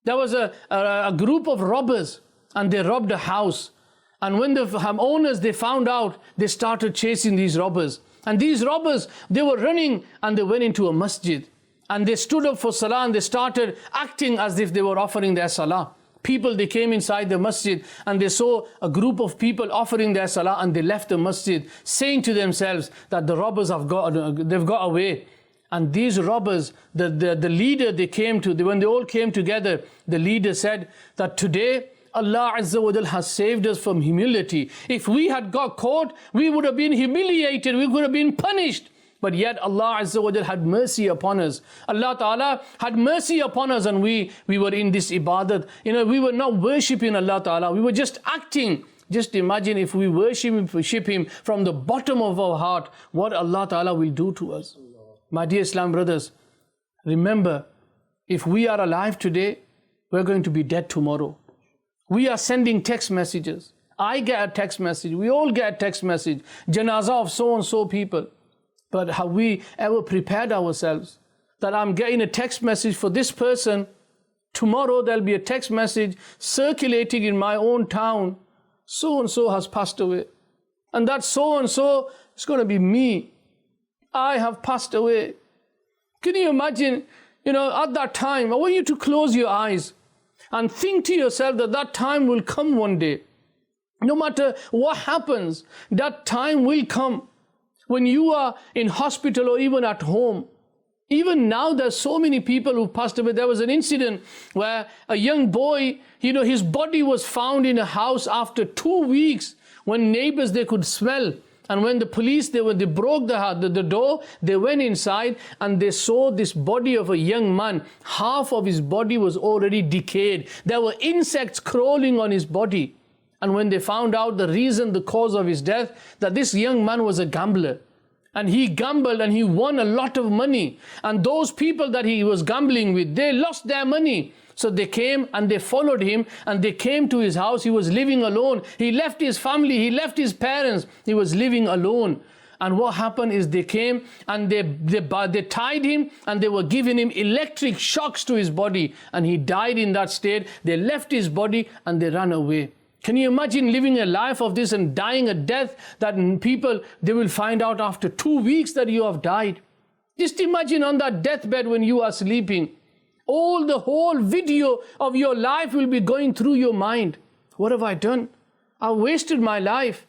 There was a group of robbers, and they robbed a house. And when the owners, they found out, they started chasing these robbers. And these robbers, they were running, and they went into a masjid. And they stood up for salah, and they started acting as if they were offering their salah. People, they came inside the masjid, and they saw a group of people offering their salah, and they left the masjid, saying to themselves that the robbers they've got away. And these robbers, the leader, when they all came together, the leader said that today Allah Azza wa Jal has saved us from humility. If we had got caught, we would have been humiliated, we would have been punished. But yet Allah Azza wa Jal had mercy upon us. Allah Ta'ala had mercy upon us, and we were in this ibadat. We were not worshipping Allah Ta'ala, we were just acting. Just imagine if we worship Him from the bottom of our heart, what Allah Ta'ala will do to us. My dear Islam brothers, remember, if we are alive today, we're going to be dead tomorrow. We are sending text messages. I get a text message. We all get a text message. Janazah of so and so people. But have we ever prepared ourselves that I'm getting a text message for this person? Tomorrow there'll be a text message circulating in my own town. So and so has passed away. And that so and so is going to be me. I have passed away. Can you imagine, at that time, I want you to close your eyes and think to yourself that that time will come one day. No matter what happens, that time will come when you are in hospital or even at home. Even now, there's so many people who passed away. There was an incident where a young boy, his body was found in a house after 2 weeks, when neighbors, they could smell. And when the police, they broke the door, they went inside, and they saw this body of a young man. Half of his body was already decayed. There were insects crawling on his body. And when they found out the cause of his death, that this young man was a gambler. And he gambled and he won a lot of money. And those people that he was gambling with, they lost their money. So they came and they followed him, and they came to his house. He was living alone. He left his family. He left his parents. He was living alone. And what happened is they came and they tied him, and they were giving him electric shocks to his body. And he died in that state. They left his body and they ran away. Can you imagine living a life of this and dying a death that people, they will find out after 2 weeks that you have died? Just imagine on that deathbed when you are sleeping. The whole video of your life will be going through your mind. What have I done? I wasted my life.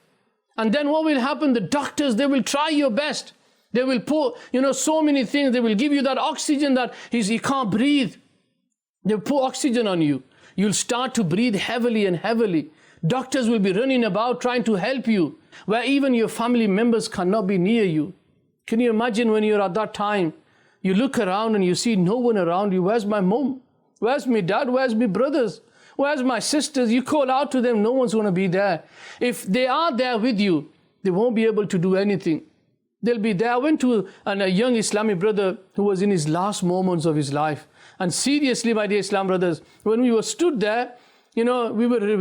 And then what will happen? The doctors, they will try your best. They will put, so many things. They will give you that oxygen that he can't breathe. They'll put oxygen on you. You'll start to breathe heavily and heavily. Doctors will be running about trying to help you, where even your family members cannot be near you. Can you imagine when you're at that time? You look around and you see no one around you. Where's my mom? Where's my dad? Where's my brothers? Where's my sisters? You call out to them, no one's going to be there. If they are there with you, they won't be able to do anything. They'll be there. I went to a young Islamic brother who was in his last moments of his life. And seriously, my dear Islam brothers, when we were stood there, we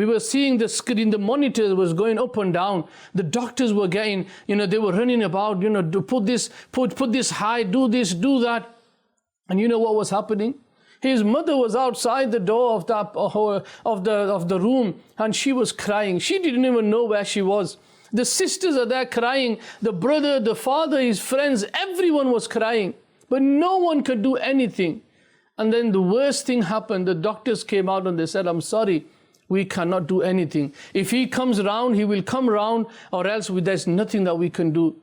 were seeing the screen, the monitor was going up and down. The doctors were getting, they were running about, to put this high, do this, do that. And you know what was happening? His mother was outside the door of the room, and she was crying. She didn't even know where she was. The sisters are there crying. The brother, the father, his friends, everyone was crying. But no one could do anything. And then the worst thing happened. The doctors came out and they said, I'm sorry, we cannot do anything. If he comes round, he will come round, or else there's nothing that we can do.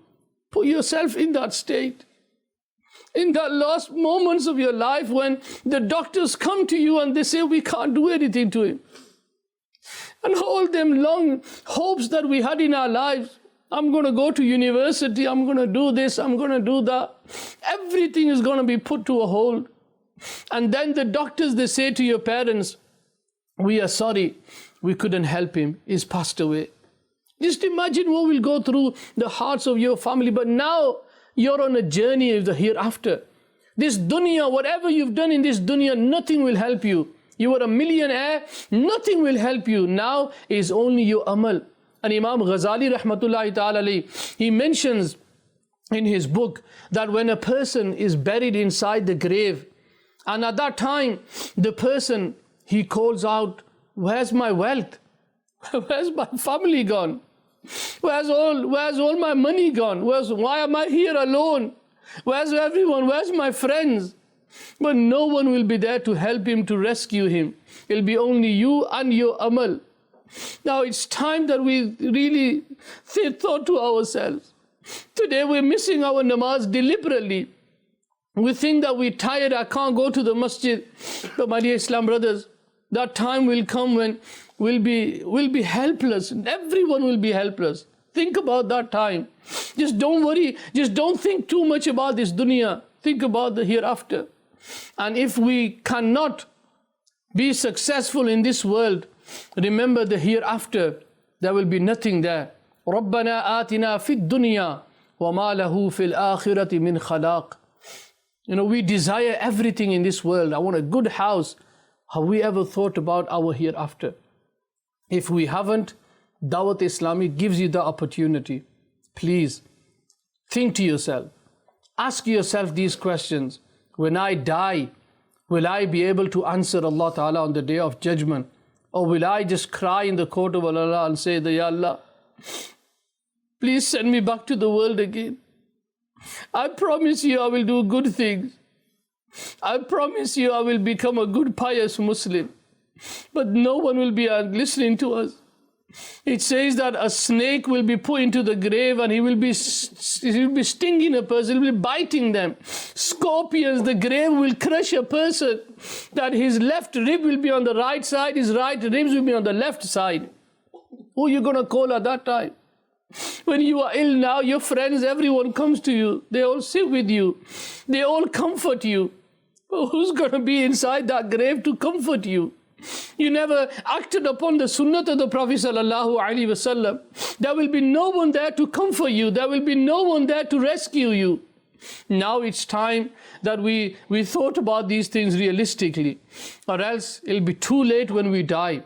Put yourself in that state. In that last moments of your life, when the doctors come to you and they say, we can't do anything to him. And all them long hopes that we had in our lives. I'm going to go to university, I'm going to do this, I'm going to do that. Everything is going to be put to a hold. And then the doctors, they say to your parents, we are sorry, we couldn't help him, he's passed away. Just imagine what will go through the hearts of your family. But now you're on a journey of the hereafter. This dunya, whatever you've done in this dunya, nothing will help you. You were a millionaire, nothing will help you. Now is only your amal. And Imam Ghazali rahmatullahi ta'ala alayhi, he mentions in his book that when a person is buried inside the grave, and at that time the person, he calls out, where's my wealth? Where's my family gone? Where's all my money gone? Why am I here alone? Where's everyone? Where's my friends? But no one will be there to help him, to rescue him. It'll be only you and your amal. Now it's time that we really thought to ourselves. Today we're missing our namaz deliberately. We think that we're tired, I can't go to the masjid. But my dear Islam brothers, that time will come when we'll be helpless. Everyone will be helpless. Think about that time. Just don't worry. Just don't think too much about this dunya. Think about the hereafter. And if we cannot be successful in this world, remember the hereafter. There will be nothing there. رَبَّنَا آتِنَا فِي الدُّنْيَا وَمَا لَهُ فِي الْآخِرَةِ مِنْ خَلَاقٍ. We desire everything in this world. I want a good house. Have we ever thought about our hereafter? If we haven't, Dawat Islami gives you the opportunity. Please, think to yourself. Ask yourself these questions. When I die, will I be able to answer Allah Ta'ala on the day of judgment? Or will I just cry in the court of Allah and say, Ya Allah, please send me back to the world again. I promise you I will do good things. I promise you I will become a good pious Muslim. But no one will be listening to us. It says that a snake will be put into the grave and he will be stinging a person, he will be biting them. Scorpions, the grave will crush a person, that his left rib will be on the right side, his right ribs will be on the left side. Who are you going to call at that time? When you are ill now, your friends, everyone comes to you. They all sit with you. They all comfort you. But who's going to be inside that grave to comfort you? You never acted upon the sunnah of the Prophet sallallahu alaihi wasallam. There will be no one there to comfort you. There will be no one there to rescue you. Now it's time that we thought about these things realistically, or else it'll be too late when we die.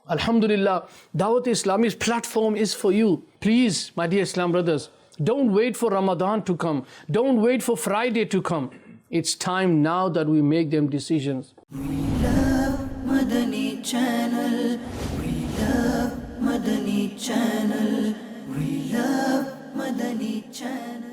Alhamdulillah, Dawat Islami's platform is for you. Please, my dear Islam brothers, don't wait for Ramadan to come. Don't wait for Friday to come. It's time now that we make them decisions. We love Madani Channel. We love Madani Channel. We love Madani Channel.